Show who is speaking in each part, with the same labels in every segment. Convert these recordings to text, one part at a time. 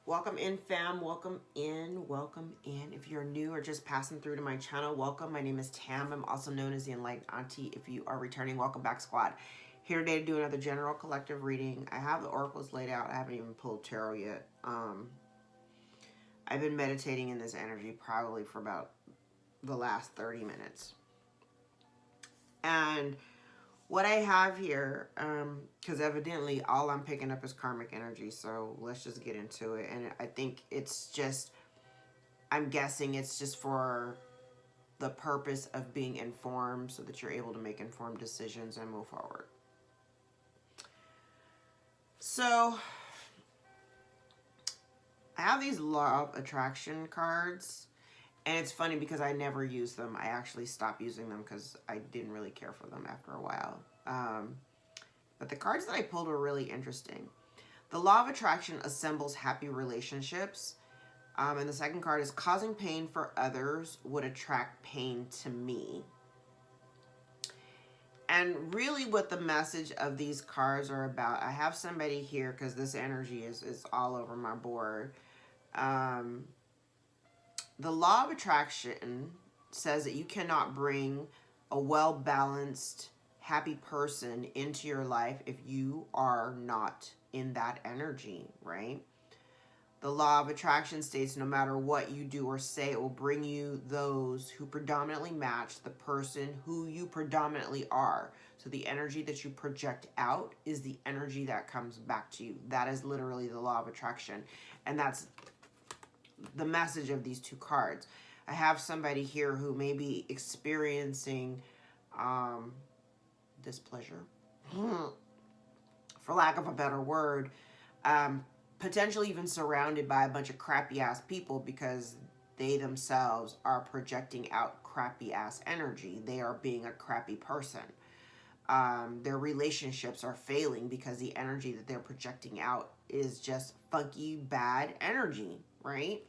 Speaker 1: Welcome in, fam. Welcome in. Welcome in. If you're new or just passing through to my channel, welcome. My name is Tam. I'm also known as the Enlightened Auntie. If you are returning, welcome back, squad. Here today to do another general collective reading. I have the oracles laid out. I haven't even pulled tarot yet. I've been meditating in this energy probably for about the last 30 minutes. And what I have here, because evidently all I'm picking up is karmic energy, so let's just get into it. And I think it's just, I'm guessing it's just for the purpose of being informed so that you're able to make informed decisions and move forward. So, I have these law of attraction cards, and it's funny because I never use them. I actually stopped using them because I didn't really care for them after a while. But the cards that I pulled were really interesting. The law of attraction assembles happy relationships. And the second card is causing pain for others would attract pain to me. And really what the message of these cards are about, I have somebody here because this energy is all over my board. The law of attraction says that you cannot bring a well-balanced, happy person into your life if you are not in that energy, right? The law of attraction states no matter what you do or say, it will bring you those who predominantly match the person who you predominantly are. So the energy that you project out is the energy that comes back to you. That is literally the law of attraction. And that's the message of these two cards. I have somebody here who may be experiencing displeasure, for lack of a better word, potentially even surrounded by a bunch of crappy ass people because they themselves are projecting out crappy ass energy. They are being a crappy person. Their relationships are failing because the energy that they're projecting out is just funky, bad energy, right?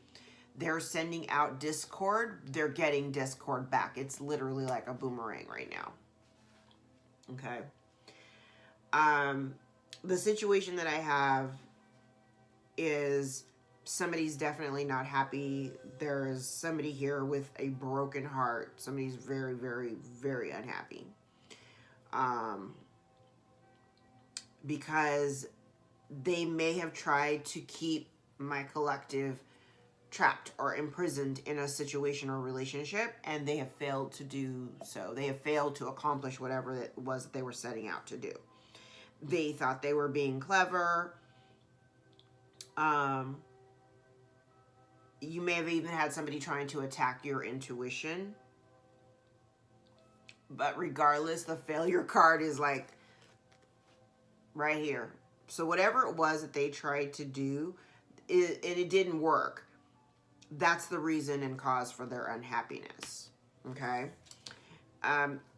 Speaker 1: They're sending out discord. They're getting discord back. It's literally like a boomerang right now. Okay. The situation that I have is somebody's definitely not happy. There's somebody here with a broken heart. Somebody's very, very, very unhappy. Because they may have tried to keep my collective trapped or imprisoned in a situation or relationship, and they have failed to do so. They have failed to accomplish whatever it was that they were setting out to do. They thought they were being clever. You may have even had somebody trying to attack your intuition. But regardless, the failure card is like right here. So whatever it was that they tried to do, it didn't work. That's the reason and cause for their unhappiness. Okay.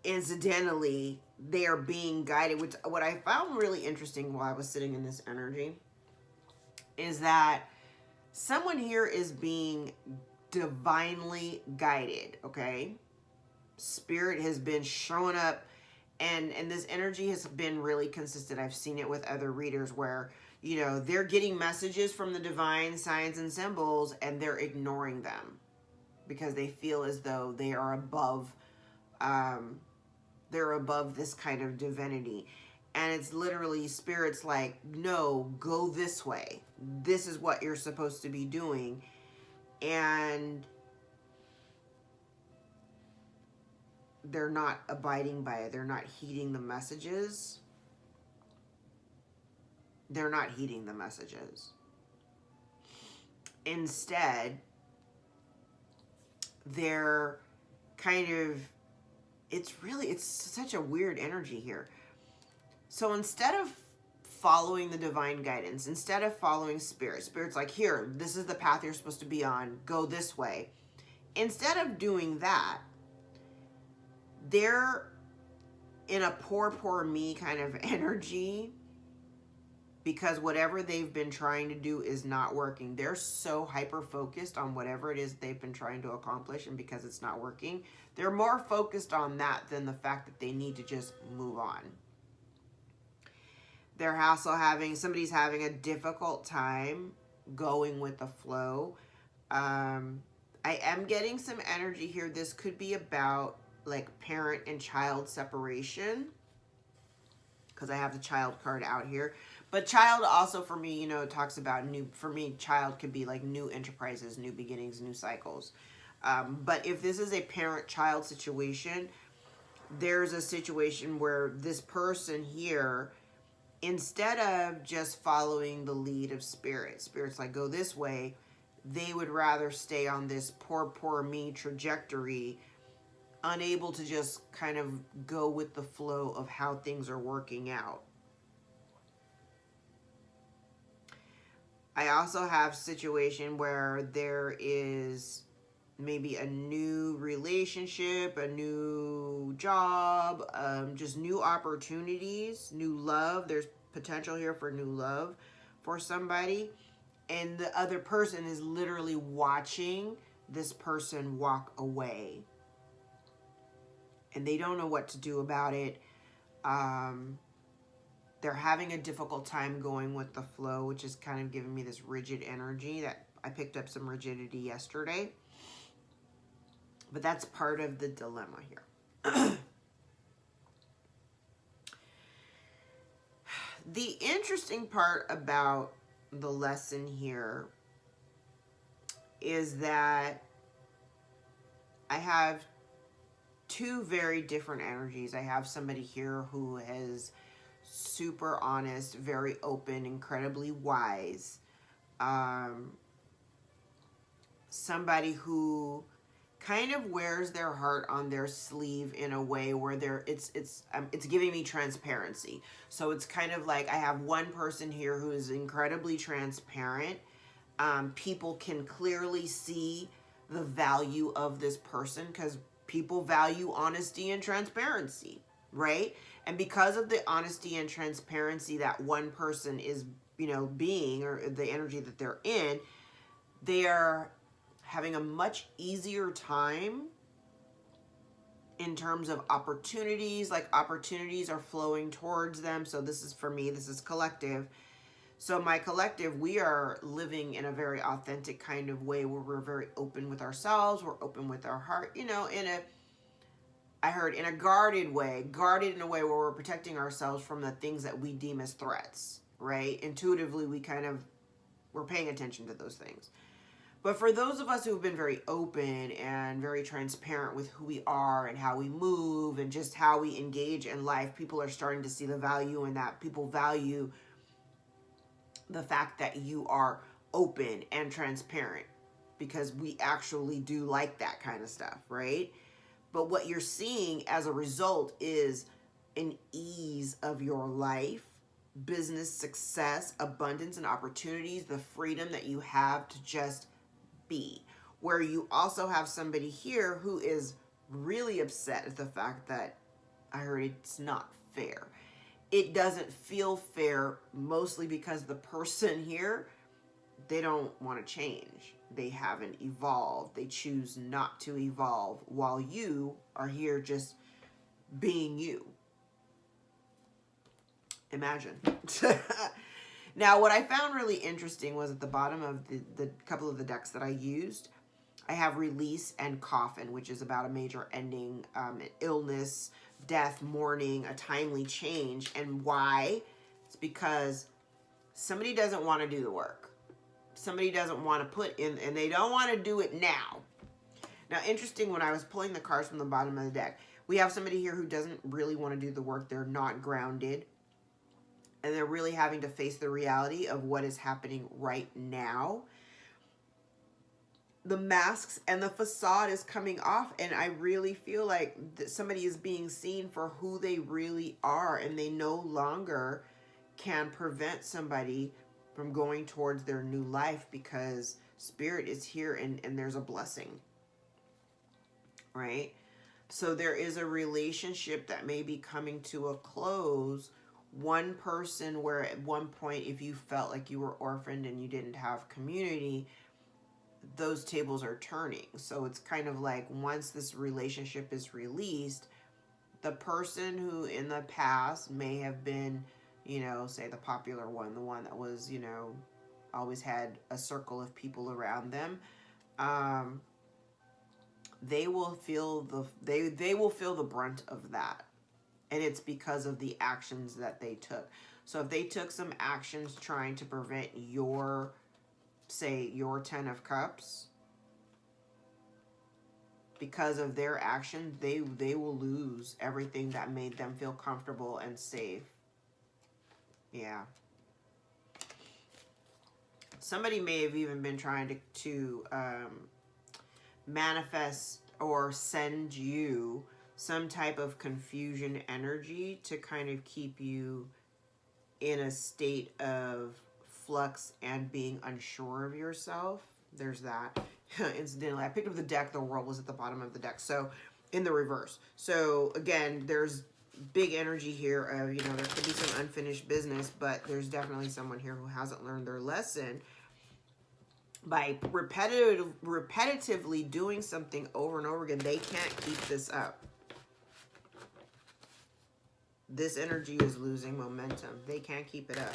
Speaker 1: Incidentally, they are being guided. Which what I found really interesting while I was sitting in this energy is that someone here is being divinely guided. Okay. Spirit has been showing up, and this energy has been really consistent. I've seen it with other readers where, you know, they're getting messages from the divine signs and symbols and they're ignoring them because they feel as though they are above this kind of divinity. And it's literally Spirit's like, no, go this way. This is what you're supposed to be doing. And they're not abiding by it. They're not heeding the messages. They're not heeding the messages. Instead, they're kind of, it's such a weird energy here. So instead of following the divine guidance, instead of following Spirit's like, here, this is the path you're supposed to be on, go this way. Instead of doing that, they're in a poor me kind of energy because whatever they've been trying to do is not working. They're so hyper focused on whatever it is they've been trying to accomplish, and because it's not working, they're more focused on that than the fact that they need to just move on. They're also somebody's having a difficult time going with the flow. I am getting some energy here. This could be about like parent and child separation, because I have the child card out here. But child also for me, you know, talks about new, for me, child could be like new enterprises, new beginnings, new cycles. But if this is a parent-child situation, there's a situation where this person here, instead of just following the lead of spirit's like, go this way, they would rather stay on this poor me trajectory, unable to just kind of go with the flow of how things are working out. I also have a situation where there is maybe a new relationship, a new job, just new opportunities, new love. There's potential here for new love for somebody. And the other person is literally watching this person walk away. And they don't know what to do about it. They're having a difficult time going with the flow, which is kind of giving me this rigid energy that I picked up some rigidity yesterday. But that's part of the dilemma here. The interesting part about the lesson here is that I have two very different energies. I have somebody here who is super honest, very open, incredibly wise. Somebody who kind of wears their heart on their sleeve in a way where it's giving me transparency. So it's kind of like I have one person here who is incredibly transparent. People can clearly see the value of this person because people value honesty and transparency, right? And because of the honesty and transparency that one person is, you know, being, or the energy that they're in, they are having a much easier time in terms of opportunities. Like opportunities are flowing towards them. So this is for me, this is collective. So my collective, we are living in a very authentic kind of way where we're very open with ourselves. We're open with our heart, you know, I heard in a guarded way, guarded in a way where we're protecting ourselves from the things that we deem as threats, right? Intuitively, we're paying attention to those things. But for those of us who have been very open and very transparent with who we are and how we move and just how we engage in life, people are starting to see the value in that. People value the fact that you are open and transparent, because we actually do like that kind of stuff, right? But what you're seeing as a result is an ease of your life, business success, abundance and opportunities, the freedom that you have to just be. Where you also have somebody here who is really upset at the fact that I heard it's not fair. It doesn't feel fair, mostly because the person here, they don't want to change. They haven't evolved. They choose not to evolve, while you are here just being you. Imagine. Now, what I found really interesting was at the bottom of the couple of the decks that I used, I have release and coffin, which is about a major ending, illness, death, mourning, a timely change. And why? It's because somebody doesn't want to do the work. Somebody doesn't want to put in, and they don't want to do it now. Now, interesting, when I was pulling the cards from the bottom of the deck, we have somebody here who doesn't really want to do the work. They're not grounded. And they're really having to face the reality of what is happening right now. The masks and the facade is coming off, and I really feel like somebody is being seen for who they really are, and they no longer can prevent somebody from going towards their new life, because spirit is here and there's a blessing, right? So there is a relationship that may be coming to a close. One person where at one point, if you felt like you were orphaned and you didn't have community, those tables are turning. So it's kind of like once this relationship is released, the person who in the past may have been, you know, say the popular one, the one that was, you know, always had a circle of people around them. They will feel they will feel the brunt of that, and it's because of the actions that they took. So if they took some actions trying to prevent your, say, your 10 of Cups, because of their action, they will lose everything that made them feel comfortable and safe. Yeah. Somebody may have even been trying to manifest or send you some type of confusion energy to kind of keep you in a state of flux and being unsure of yourself. There's that. Incidentally, I picked up the deck. The world was at the bottom of the deck. So in the reverse. So again, there's big energy here of, you know, there could be some unfinished business, but there's definitely someone here who hasn't learned their lesson. By repetitively doing something over and over again, they can't keep this up. This energy is losing momentum. They can't keep it up.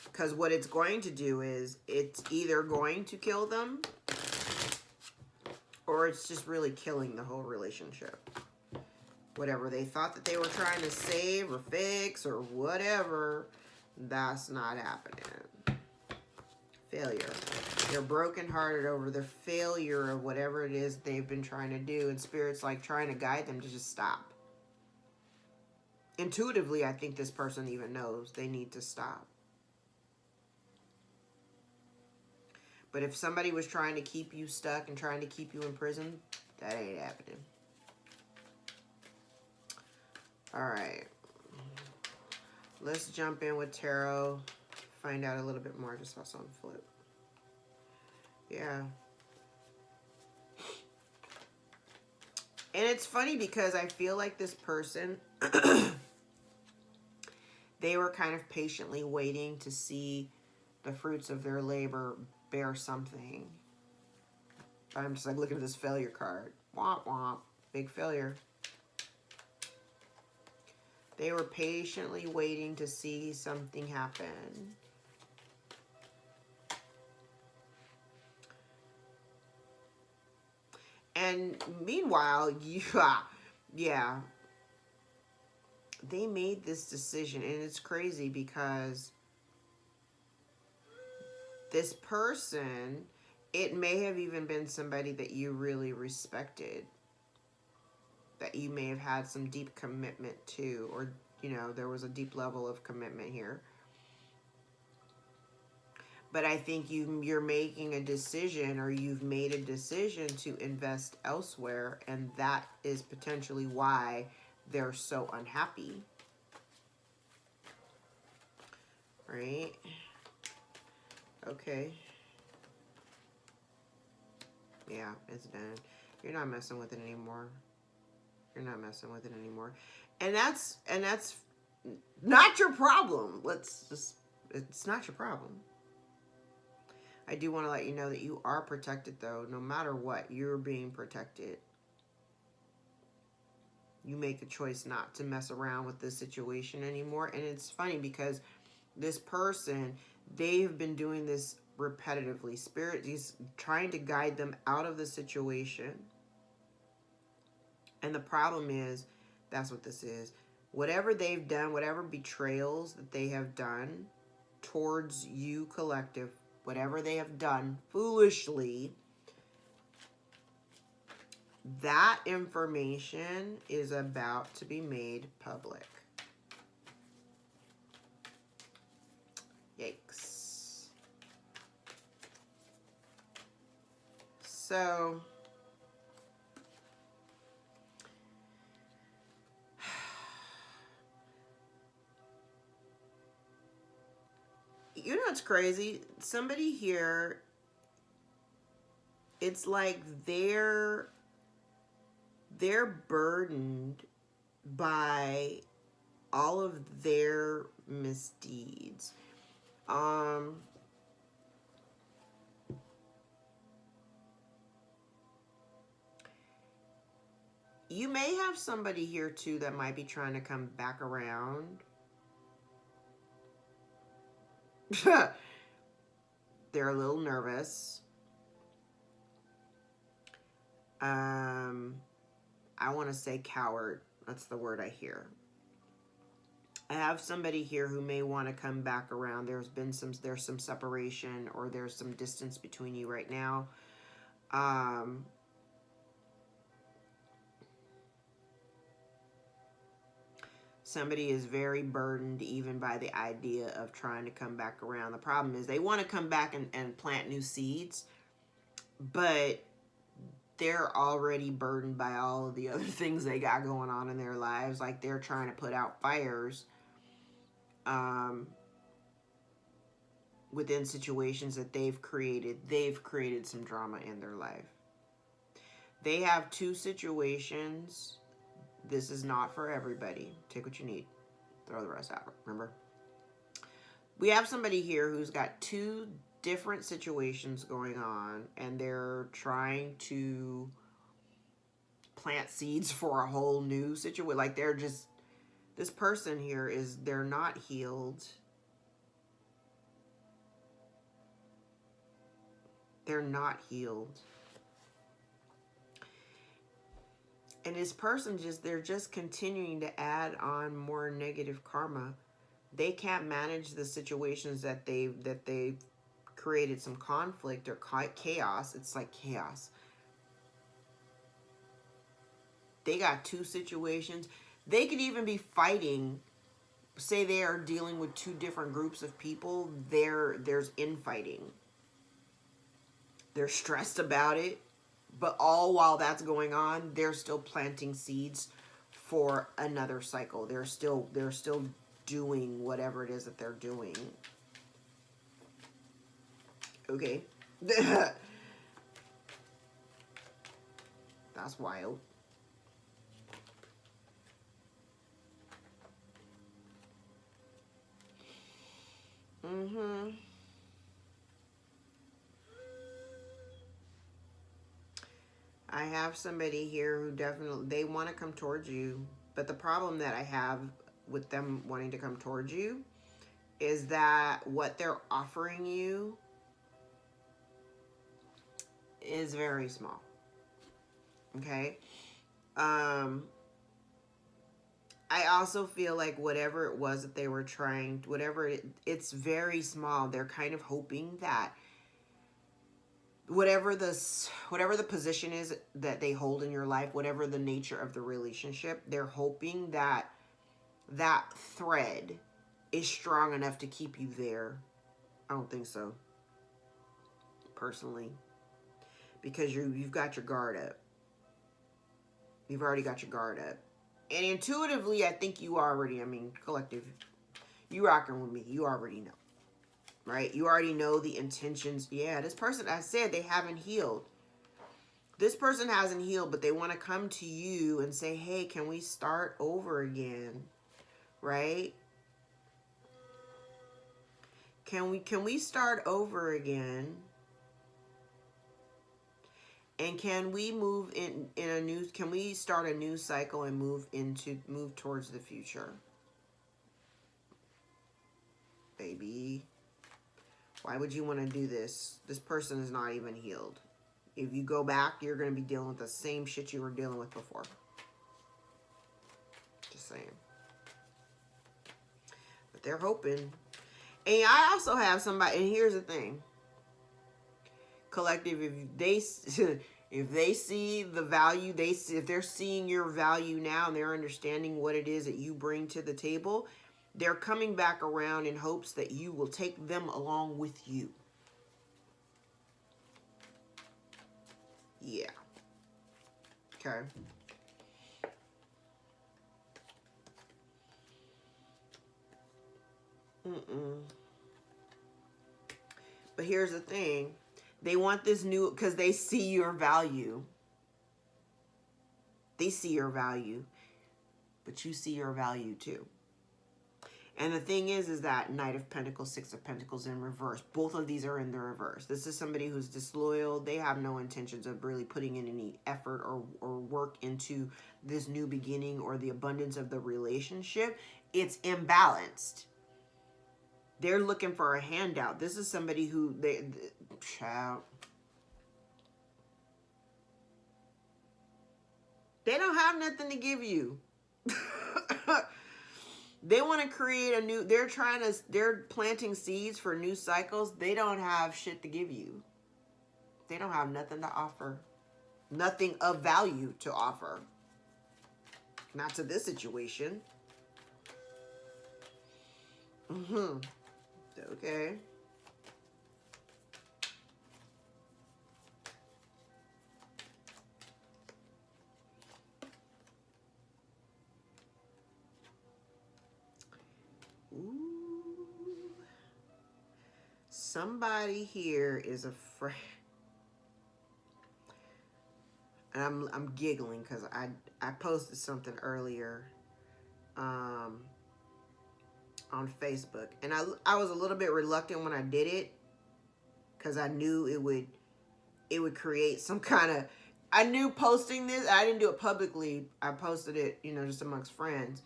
Speaker 1: Because what it's going to do is it's either going to kill them or it's just really killing the whole relationship. Whatever they thought that they were trying to save or fix or whatever, that's not happening. Failure. They're brokenhearted over the failure of whatever it is they've been trying to do, and Spirit's like trying to guide them to just stop. Intuitively, I think this person even knows they need to stop. But if somebody was trying to keep you stuck and trying to keep you in prison, that ain't happening. All right. Let's jump in with tarot. Find out a little bit more. I just saw something flip. Yeah. And it's funny because I feel like this person, they were kind of patiently waiting to see the fruits of their labor bear something. I'm just like looking at this failure card. Womp womp. Big failure. They were patiently waiting to see something happen. And meanwhile, yeah, they made this decision. And it's crazy because this person, it may have even been somebody that you really respected, that you may have had some deep commitment to, or, you know, there was a deep level of commitment here. But I think you're making a decision, or you've made a decision to invest elsewhere, and that is potentially why they're so unhappy. Right? Okay. Yeah, it's done. You're not messing with it anymore. You're not messing with it anymore. And that's not your problem. It's not your problem. I do want to let you know that you are protected, though. No matter what, you're being protected. You make a choice not to mess around with this situation anymore. And it's funny because this person, they've been doing this repetitively. Spirit is trying to guide them out of the situation. And the problem is, that's what this is. Whatever they've done, whatever betrayals that they have done towards you collective, whatever they have done foolishly, that information is about to be made public. Yikes. So, you know what's crazy? Somebody here, it's like they're burdened by all of their misdeeds. You may have somebody here too that might be trying to come back around. They're a little nervous. I want to say coward. That's the word I hear. I have somebody here who may want to come back around. There's some separation, or there's some distance between you right now. Somebody is very burdened even by the idea of trying to come back around. The problem is they want to come back and plant new seeds, but they're already burdened by all of the other things they got going on in their lives. Like, they're trying to put out fires within situations that they've created. They've created some drama in their life. They have two situations. This is not for everybody. Take what you need. Throw the rest out. Remember? We have somebody here who's got two different situations going on, and they're trying to plant seeds for a whole new situation. Like, they're just, this person here is, they're not healed. They're not healed. And this person they're just continuing to add on more negative karma. They can't manage the situations that they've created some conflict or chaos. It's like chaos. They got two situations. They could even be fighting. Say they are dealing with two different groups of people. There's infighting. They're stressed about it. But all while that's going on, they're still planting seeds for another cycle. They're still doing whatever it is that they're doing. Okay. That's wild. I have somebody here who definitely, they want to come towards you. But the problem that I have with them wanting to come towards you is that what they're offering you is very small. Okay? I also feel like whatever it was that they were trying, it's very small. They're kind of hoping that whatever the position is that they hold in your life, whatever the nature of the relationship, they're hoping that that thread is strong enough to keep you there. I don't think so, personally, because you've got your guard up. You've already got your guard up. And intuitively, I think you already, collective, you rocking with me. You already know. Right? You already know the intentions. Yeah, this person, I said, they haven't healed. This person hasn't healed, but they want to come to you and say, hey, can we start over again? Right? Can we start over again? And can we move in a new, can we start a new cycle and move towards the future? Baby, why would you want to do this? This person is not even healed. If you go back, you're going to be dealing with the same shit you were dealing with before. Just saying. But they're hoping. And I also have somebody, and here's the thing. Collective, if they see the value, if they're seeing your value now and they're understanding what it is that you bring to the table, they're coming back around in hopes that you will take them along with you. Yeah. Okay. But here's the thing. They want this new, because they see your value. They see your value. But you see your value too. And the thing is that Knight of Pentacles, Six of Pentacles in reverse. Both of these are in the reverse. This is somebody who's disloyal. They have no intentions of really putting in any effort or work into this new beginning or the abundance of the relationship. It's imbalanced. They're looking for a handout. This is somebody who, child, they don't have nothing to give you. They want to create a new, they're planting seeds for new cycles. They don't have shit to give you. They don't have nothing to offer. Nothing of value to offer. Not to this situation. Okay. Ooh. Somebody here is afraid. And I'm giggling because I posted something earlier on Facebook, and I was a little bit reluctant when I did it because I knew it would create some kind of, I knew posting this, I didn't do it publicly, I posted it, you know, just amongst friends,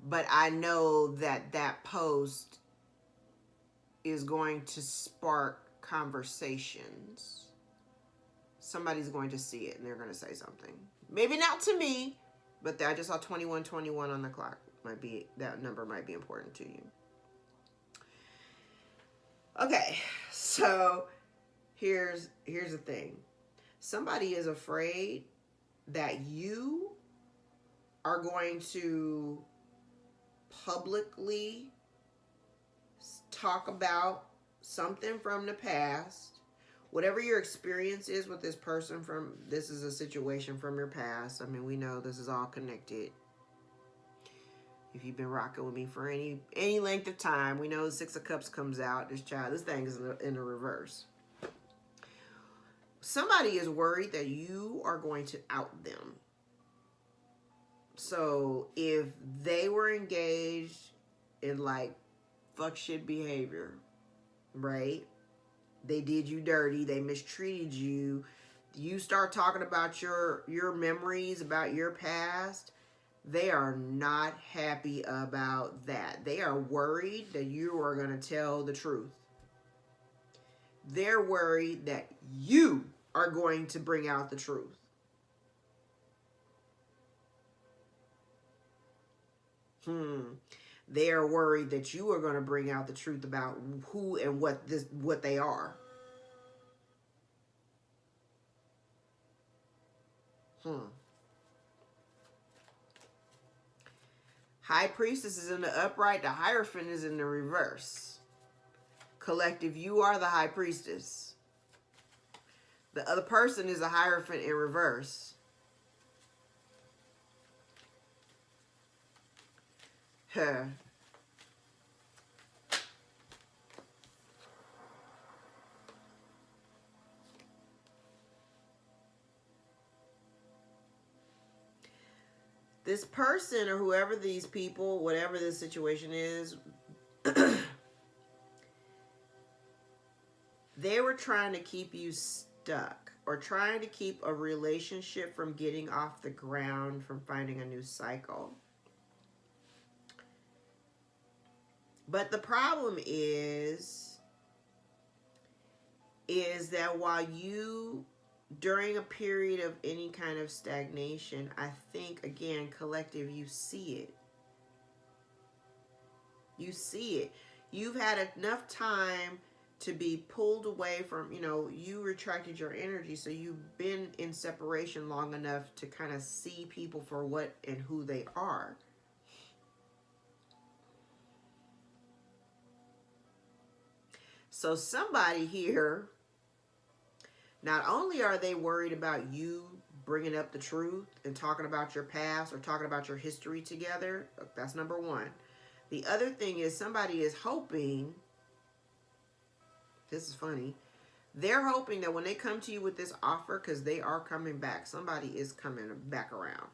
Speaker 1: but I know that that post is going to spark conversations. Somebody's going to see it and they're going to say something. Maybe not to me, but I just saw 2121 on the clock. That number might be important to you. Okay, so here's the thing. Somebody is afraid that you are going to publicly talk about something from the past. Whatever your experience is with this person, this is a situation from your past. I mean, we know this is all connected. If you've been rocking with me for any length of time, we know the Six of Cups comes out. This thing is in the reverse. Somebody is worried that you are going to out them. So if they were engaged in like fuck shit behavior, right? They did you dirty. They mistreated you. You start talking about your memories, about your past. They are not happy about that. They are worried that you are going to tell the truth. They're worried that you are going to bring out the truth. They are worried that you are going to bring out the truth about who and what they are. High Priestess is in the upright. The Hierophant is in the reverse. Collective, you are the High Priestess. The other person is a Hierophant in reverse. Huh. This person or whoever these people, whatever this situation is, they were trying to keep you stuck or trying to keep a relationship from getting off the ground, from finding a new cycle. But the problem is that while you, during a period of any kind of stagnation, I think, again, collective, you see it. You see it. You've had enough time to be pulled away from, you retracted your energy, so you've been in separation long enough to kind of see people for what and who they are. So somebody here, not only are they worried about you bringing up the truth and talking about your past or talking about your history together, that's number one. The other thing is somebody is hoping, this is funny, they're hoping that when they come to you with this offer, because they are coming back, somebody is coming back around.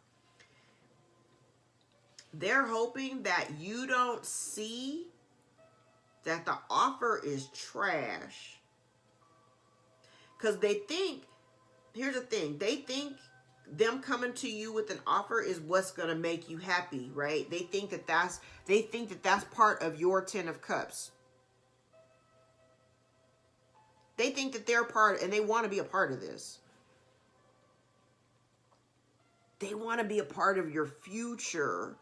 Speaker 1: They're hoping that you don't see that the offer is trash. Because they think, here's the thing, they think them coming to you with an offer is what's going to make you happy, right? They think that that's part of your 10 of Cups. They think that they're part, and they want to be a part of this. They want to be a part of your future.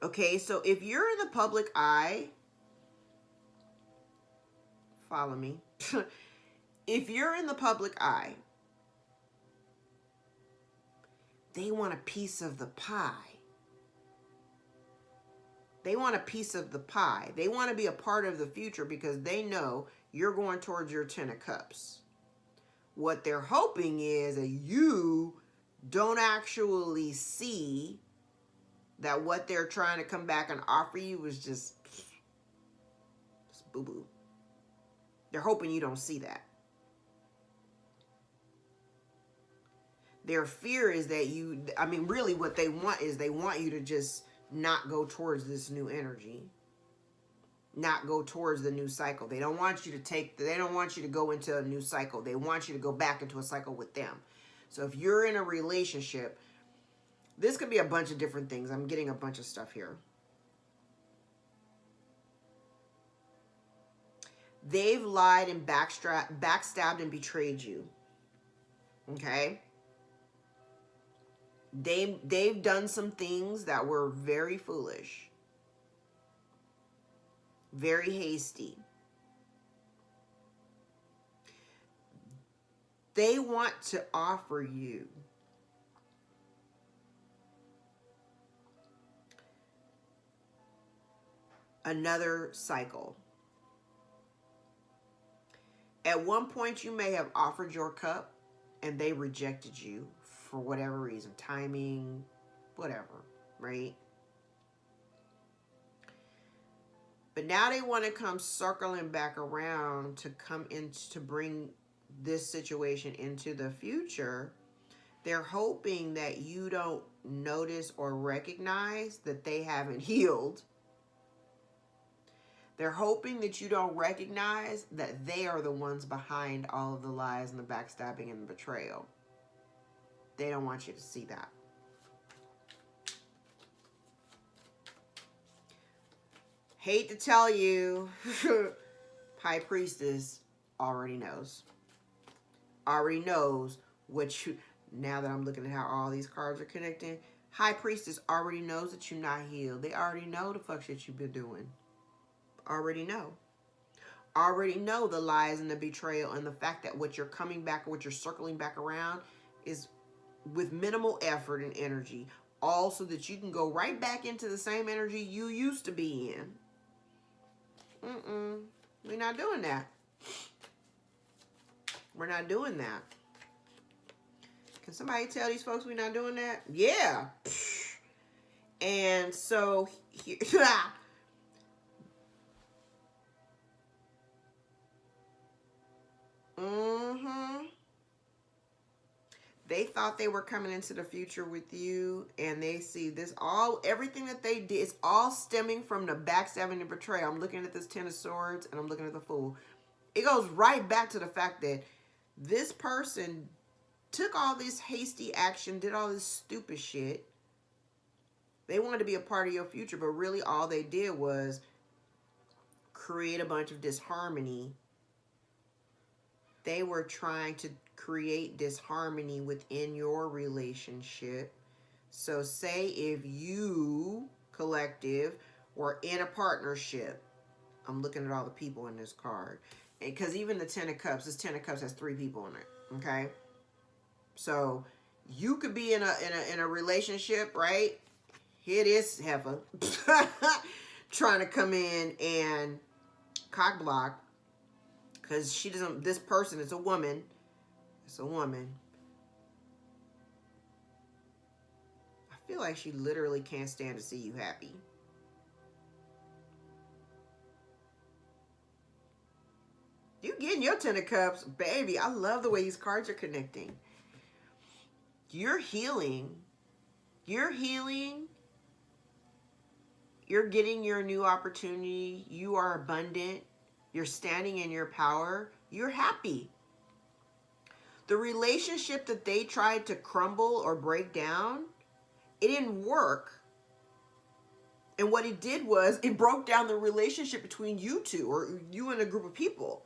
Speaker 1: Okay, so if you're in the public eye, follow me. If you're in the public eye, they want a piece of the pie. They want a piece of the pie. They want to be a part of the future because they know you're going towards your 10 of Cups. What they're hoping is that you don't actually see that what they're trying to come back and offer you is just boo-boo. They're hoping you don't see that. Their fear is that you, I mean, really what they want is they want you to just not go towards this new energy. Not go towards the new cycle. They don't want you to go into a new cycle. They want you to go back into a cycle with them. So if you're in a relationship, this could be a bunch of different things. I'm getting a bunch of stuff here. They've lied and backstabbed and betrayed you. Okay? They've done some things that were very foolish. Very hasty. They want to offer you another cycle. At one point, you may have offered your cup and they rejected you for whatever reason, timing, whatever, right? But now they want to come circling back around to come in to bring this situation into the future. They're hoping that you don't notice or recognize that they haven't healed. They're hoping that you don't recognize that they are the ones behind all of the lies and the backstabbing and the betrayal. They don't want you to see that. Hate to tell you, High Priestess already knows. Already knows what you, now that I'm looking at how all these cards are connecting, High Priestess already knows that you're not healed. They already know the fuck shit you've been doing. Already know. Already know the lies and the betrayal and the fact that what you're coming back or what you're circling back around is with minimal effort and energy, all so that you can go right back into the same energy you used to be in. We're not doing that. We're not doing that. Can somebody tell these folks we're not doing that? Yeah. And so, they thought they were coming into the future with you, and they see this everything that they did is all stemming from the backstabbing and betrayal. I'm looking at this 10 of Swords, and I'm looking at the Fool. It goes right back to the fact that this person took all this hasty action, did all this stupid shit. They wanted to be a part of your future, but really all they did was create a bunch of disharmony. They were trying to create disharmony within your relationship. So say if you, collective, were in a partnership. I'm looking at all the people in this card. Because even the 10 of Cups, this 10 of Cups has 3 people in it. Okay? So you could be in a relationship, right? Here it is, heifer. Trying to come in and cock block. Because she doesn't, this person is a woman. It's a woman. I feel like she literally can't stand to see you happy. You getting your 10 of Cups, baby. I love the way these cards are connecting. You're healing. You're healing. You're getting your new opportunity. You are abundant. You're standing in your power. You're happy. The relationship that they tried to crumble or break down, it didn't work. And what it did was it broke down the relationship between you two, or you and a group of people.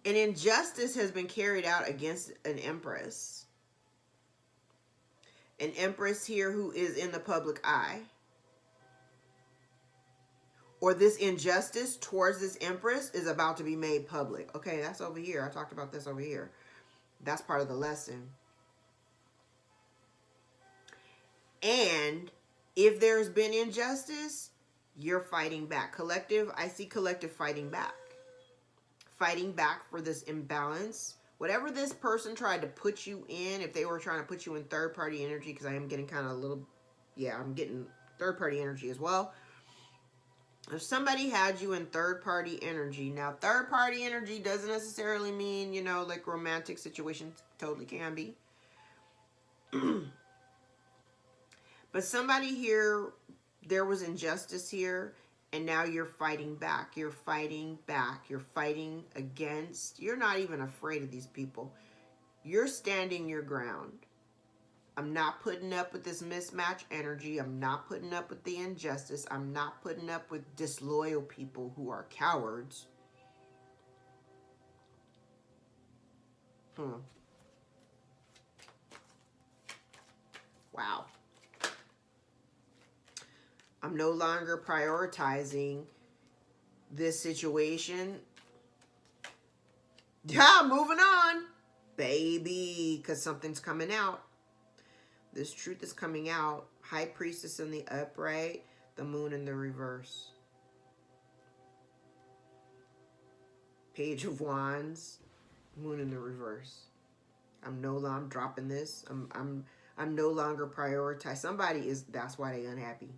Speaker 1: An injustice has been carried out against an empress. An empress here who is in the public eye. Or this injustice towards this empress is about to be made public. Okay, that's over here. I talked about this over here. That's part of the lesson. And if there's been injustice, you're fighting back. Collective, I see collective fighting back. Fighting back for this imbalance. Whatever this person tried to put you in, if they were trying to put you in third-party energy, because I am getting kind of a little, yeah, I'm getting third-party energy as well. If somebody had you in third-party energy, now third-party energy doesn't necessarily mean, you know, like romantic situations, totally can be. But somebody here, there was injustice here, and now you're fighting back. You're fighting back. You're fighting against. You're not even afraid of these people. You're standing your ground. I'm not putting up with this mismatch energy. I'm not putting up with the injustice. I'm not putting up with disloyal people who are cowards. Wow. I'm no longer prioritizing this situation. Yeah, moving on, baby, because something's coming out. This truth is coming out. High Priestess in the upright, the moon in the reverse. Page of Wands, moon in the reverse. I'm dropping this. I'm no longer prioritized. Somebody is, that's why they're unhappy.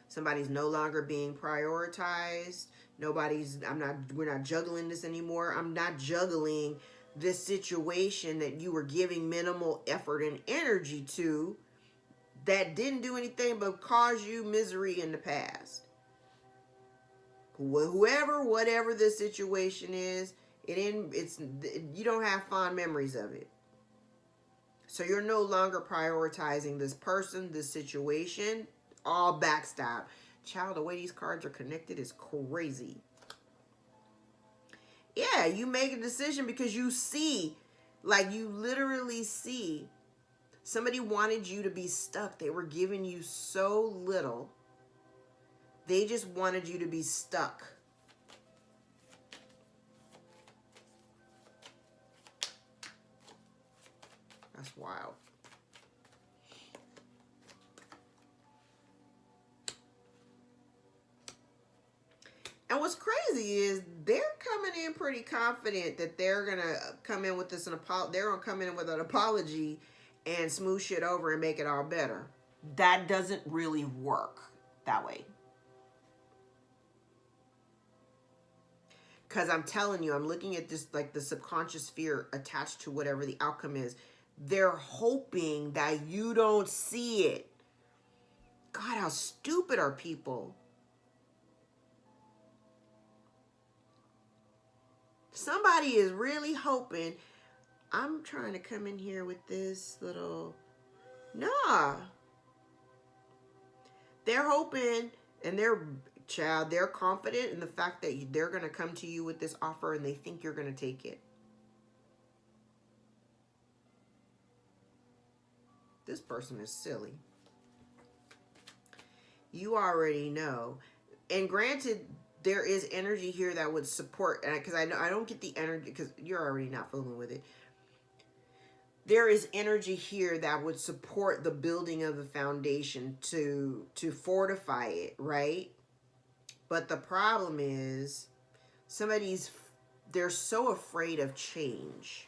Speaker 1: Somebody's no longer being prioritized. We're not juggling this anymore. I'm not juggling this situation that you were giving minimal effort and energy to that didn't do anything but cause you misery in the past. Whatever the situation is, you don't have fond memories of it. So you're no longer prioritizing this person, this situation. All backstab. Child, the way these cards are connected is crazy. Yeah, you make a decision because you see, like you literally see, somebody wanted you to be stuck. They were giving you so little. They just wanted you to be stuck. That's wild. And what's crazy is they're coming in pretty confident that they're going to come in with this, they're going to come in with an apology and smooth shit over and make it all better. That doesn't really work that way. Because I'm telling you, I'm looking at this like the subconscious fear attached to whatever the outcome is. They're hoping that you don't see it. God, how stupid are people? Somebody is really hoping, I'm trying to come in here with this little, nah. They're hoping, and they're confident in the fact that they're going to come to you with this offer and they think you're going to take it. This person is silly. You already know. And granted, there is energy here that would support, because I don't get the energy, because you're already not fooling with it. There is energy here that would support the building of the foundation to fortify it, right? But the problem is, they're so afraid of change,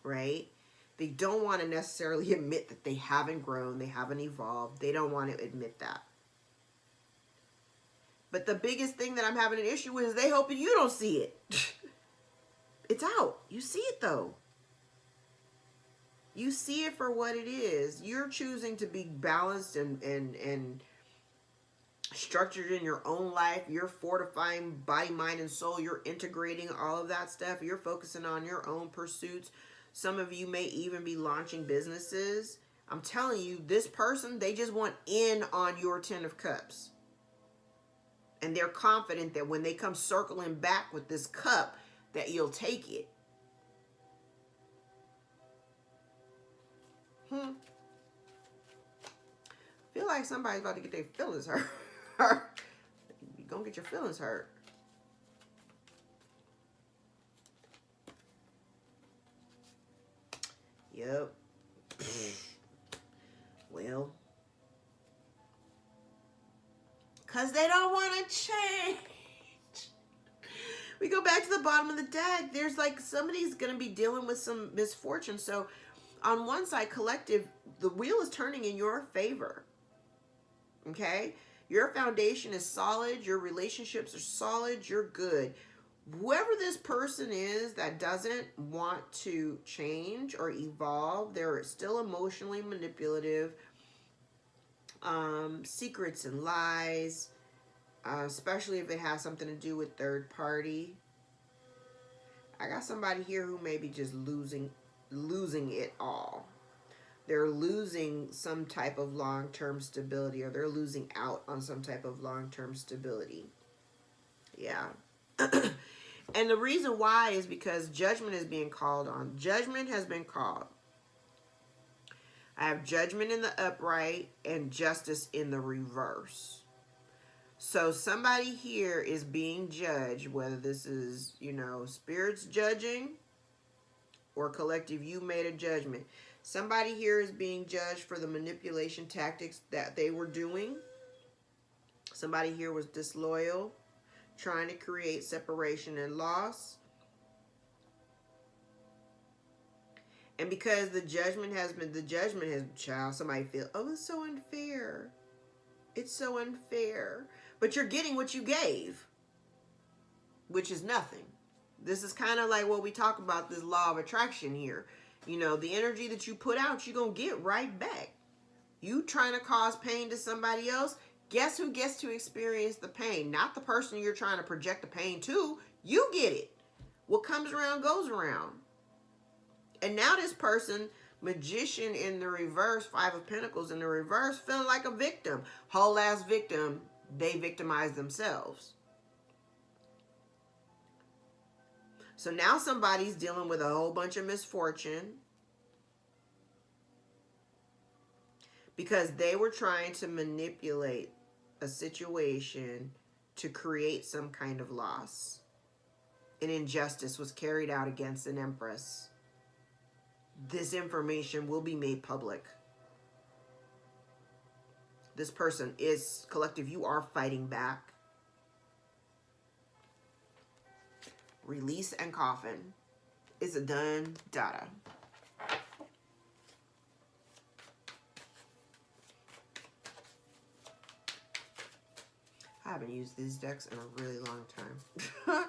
Speaker 1: right? They don't want to necessarily admit that they haven't grown, they haven't evolved. They don't want to admit that. But the biggest thing that I'm having an issue with is they hoping you don't see it. It's out. You see it though. You see it for what it is. You're choosing to be balanced and structured in your own life. You're fortifying body, mind, and soul. You're integrating all of that stuff. You're focusing on your own pursuits. Some of you may even be launching businesses. I'm telling you, this person, they just want in on your 10 of Cups. And they're confident that when they come circling back with this cup, that you'll take it. I feel like somebody's about to get their feelings hurt. You're going to get your feelings hurt. Yep. Well. Because they don't want to change. We go back to the bottom of the deck. There's like somebody's going to be dealing with some misfortune. So on one side, collective, the wheel is turning in your favor. Okay? Your foundation is solid. Your relationships are solid. You're good. Whoever this person is that doesn't want to change or evolve, they're still emotionally manipulative. Secrets and lies, especially if it has something to do with third party. I got somebody here who may be just losing it all. They're losing some type of long-term stability, or they're losing out on some type of long-term stability. Yeah. And the reason why is because judgment is being called on. Judgment has been called. I have judgment in the upright and justice in the reverse. So somebody here is being judged, whether this is, you know, spirits judging or collective, you made a judgment. Somebody here is being judged for the manipulation tactics that they were doing. Somebody here was disloyal, trying to create separation and loss. And because the judgment has, child, somebody feel, oh, it's so unfair. It's so unfair. But you're getting what you gave, which is nothing. This is kind of like what we talk about, this law of attraction here. You know, the energy that you put out, you're going to get right back. You trying to cause pain to somebody else, guess who gets to experience the pain? Not the person you're trying to project the pain to. You get it. What comes around goes around. And now this person, Magician in the reverse, 5 of Pentacles in the reverse, feeling like a victim. Whole ass victim. They victimize themselves. So now somebody's dealing with a whole bunch of misfortune because they were trying to manipulate a situation to create some kind of loss. An injustice was carried out against an empress. This information will be made public. This person is collective. You are fighting back. Release and Coffin. It's a done data. I haven't used these decks in a really long time.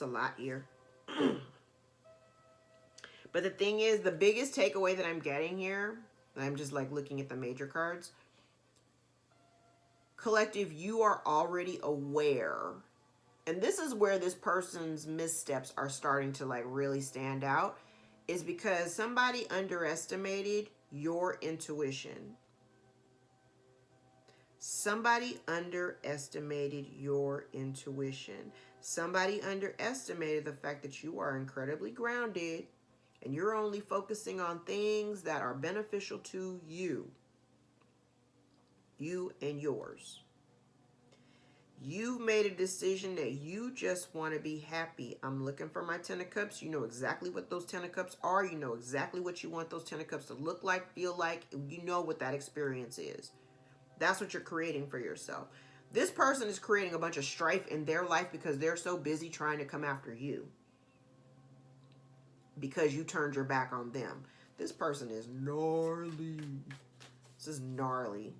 Speaker 1: A lot here. But the thing is, the biggest takeaway that I'm getting here, I'm just like looking at the major cards. Collective, you are already aware. And this is where this person's missteps are starting to like really stand out, is because somebody underestimated your intuition. Somebody underestimated your intuition. Somebody underestimated the fact that you are incredibly grounded and you're only focusing on things that are beneficial to you. You and yours. You've made a decision that you just want to be happy. I'm looking for my 10 of Cups. You know exactly what those 10 of Cups are. You know exactly what you want those 10 of Cups to look like, feel like. You know what that experience is. That's what you're creating for yourself. This person is creating a bunch of strife in their life because they're so busy trying to come after you. Because you turned your back on them. This person is gnarly. This is gnarly.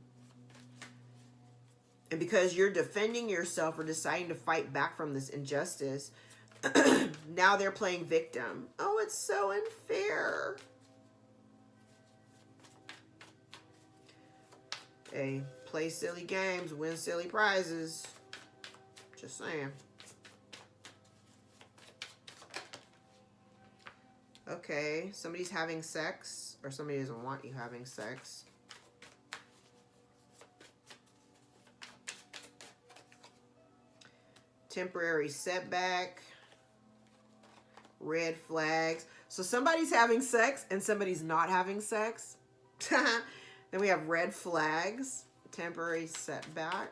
Speaker 1: And because you're defending yourself or deciding to fight back from this injustice, now they're playing victim. Oh, it's so unfair. Hey, play silly games, win silly prizes. Just saying. Okay, somebody's having sex, or somebody doesn't want you having sex. Temporary setback. Red flags. So somebody's having sex and somebody's not having sex. Then we have red flags. Temporary setback.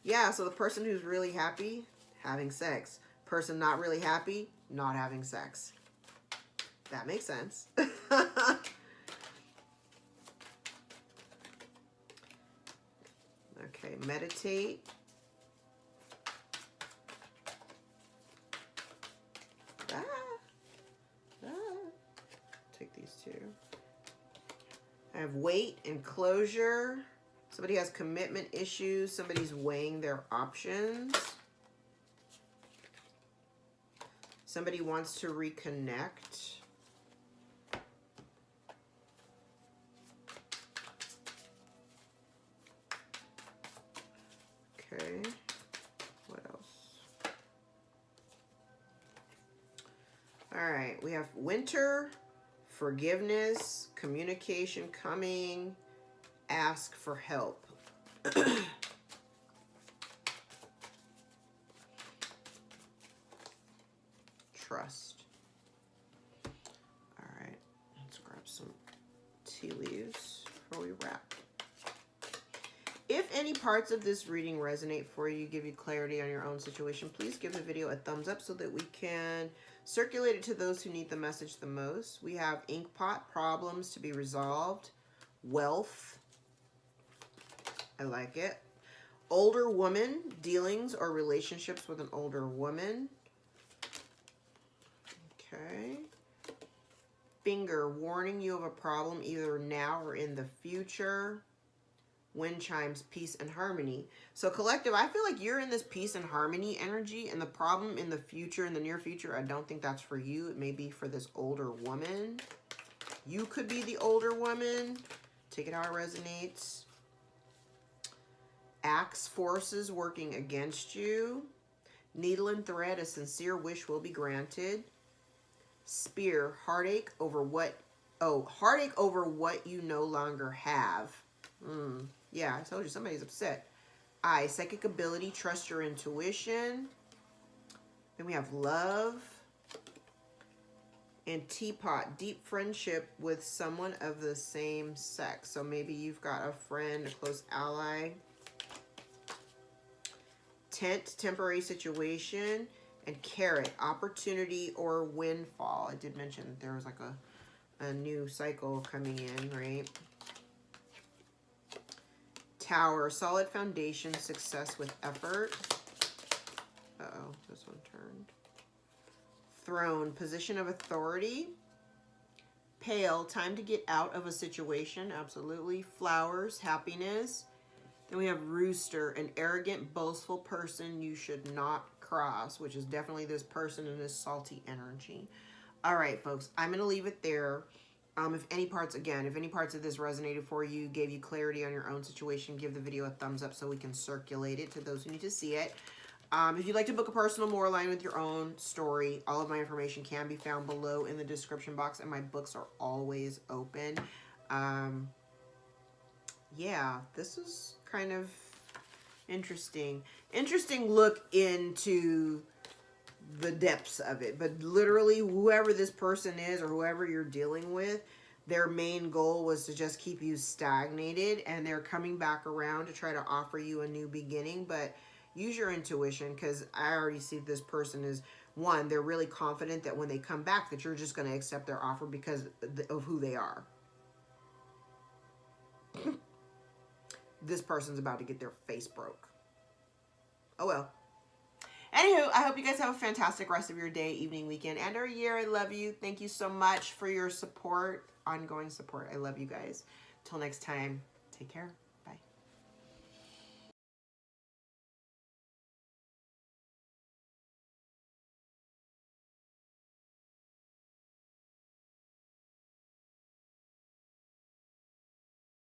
Speaker 1: Yeah, so the person who's really happy, having sex. Person not really happy, not having sex. That makes sense. Okay, meditate. Take these two. I have wait and closure. Somebody has commitment issues. Somebody's weighing their options. Somebody wants to reconnect. Okay. What else? All right. We have winter, forgiveness, communication coming, ask for help. Trust. All right, let's grab some tea leaves before we wrap. If any parts of this reading resonate for you, give you clarity on your own situation, please give the video a thumbs up so that we can circulate it to those who need the message the most. We have inkpot, problems to be resolved, wealth. I like it. Older woman, dealings or relationships with an older woman. Okay. Finger, warning you of a problem either now or in the future. Wind chimes, peace and harmony. So collective, I feel like you're in this peace and harmony energy, and the problem in the future, in the near future, I don't think that's for you. It may be for this older woman. You could be the older woman. Take it how it resonates. Axe forces working against you. Needle and thread, a sincere wish will be granted. Spear, heartache over what you no longer have. Yeah, I told you somebody's upset. Eye, psychic ability, trust your intuition. Then we have love. And teapot, deep friendship with someone of the same sex. So maybe you've got a friend, a close ally. Tent, temporary situation. And carrot, opportunity or windfall. I did mention that there was like a new cycle coming in, right? Tower, solid foundation, success with effort. Uh-oh, this one turned. Throne, position of authority. Pale, time to get out of a situation, absolutely. Flowers, happiness. Then we have rooster, an arrogant, boastful person you should not cross, which is definitely this person in this salty energy. All right, folks, I'm going to leave it there. If any parts of this resonated for you, gave you clarity on your own situation, give the video a thumbs up so we can circulate it to those who need to see it. If you'd like to book a personal more aligned with your own story, all of my information can be found below in the description box, and my books are always open. Yeah, this is kind of interesting look into the depths of it. But literally, whoever this person is or whoever you're dealing with, their main goal was to just keep you stagnated, and they're coming back around to try to offer you a new beginning. But use your intuition, because I already see this person as, one, they're really confident that when they come back that you're just going to accept their offer because of who they are. This person's about to get their face broke. Oh well. Anywho, I hope you guys have a fantastic rest of your day, evening, weekend, and or year. I love you. Thank you so much for your support, ongoing support. I love you guys. Till next time. Take care.